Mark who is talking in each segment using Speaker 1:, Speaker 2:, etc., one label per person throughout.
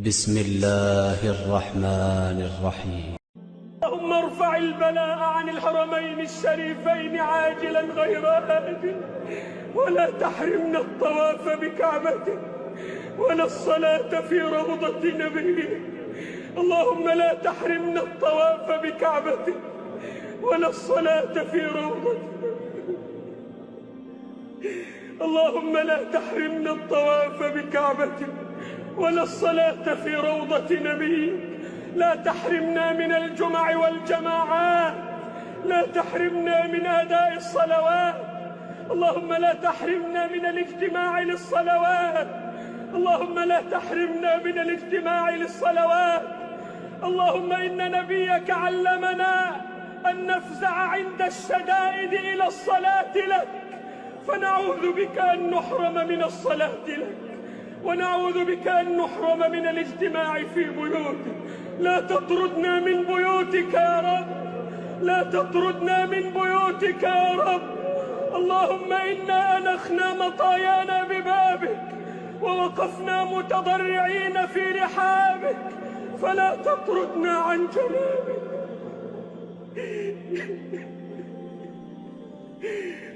Speaker 1: بسم الله الرحمن الرحيم.
Speaker 2: اللهم ارفع البلاء عن الحرمين الشريفين عاجلا غير آجل، ولا تحرمنا الطواف بكعبته ولا الصلاة في روضة نبيه. اللهم لا تحرمنا الطواف بكعبته ولا الصلاة في روضته. اللهم لا تحرمنا الطواف بكعبته ولا الصلاة في روضة نبيك. لا تحرمنا من الجمع والجماعات، لا تحرمنا من أداء الصلوات. اللهم لا تحرمنا من الاجتماع للصلوات. اللهم لا تحرمنا من الاجتماع للصلوات. اللهم إن نبيك علمنا أن نفزع عند الشدائد إلى الصلاة لك، فنعوذ بك أن نحرم من الصلاة لك، ونعوذ بك أن نحرم من الاجتماع في بيوتك. لا تطردنا من بيوتك يا رب، لا تطردنا من بيوتك يا رب. اللهم إنا أنخنا مطايانا ببابك ووقفنا متضرعين في رحابك، فلا تطردنا عن جنابك.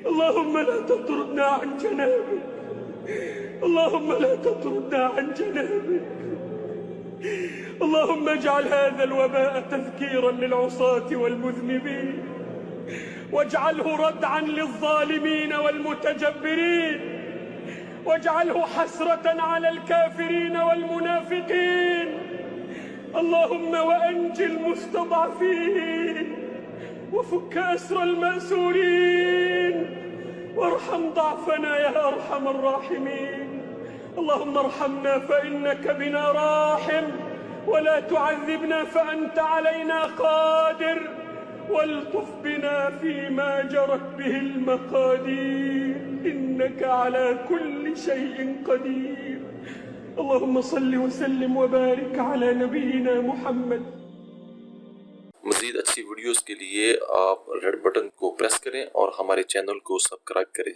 Speaker 2: اللهم لا تطردنا عن جنابك، اللهم لا تطردنا عن جنابك. اللهم اجعل هذا الوباء تذكيرا للعصاة والمذنبين، واجعله ردعا للظالمين والمتجبرين، واجعله حسرة على الكافرين والمنافقين. اللهم وأنج المستضعفين، وفك أسر المأسورين، وارحم ضعفنا يا أرحم الراحمين. اللهم ارحمنا فإنك بنا راحم، ولا تعذبنا فأنت علينا قادر، والطف بنا فيما جرت به المقادير، إنك على كل شيء قدير. اللهم صل وسلم وبارك على نبينا محمد.
Speaker 3: मज़ीद अच्छी वीडियोस के लिए आप रेड बटन को प्रेस करें और हमारे चैनल को सब्सक्राइब करें।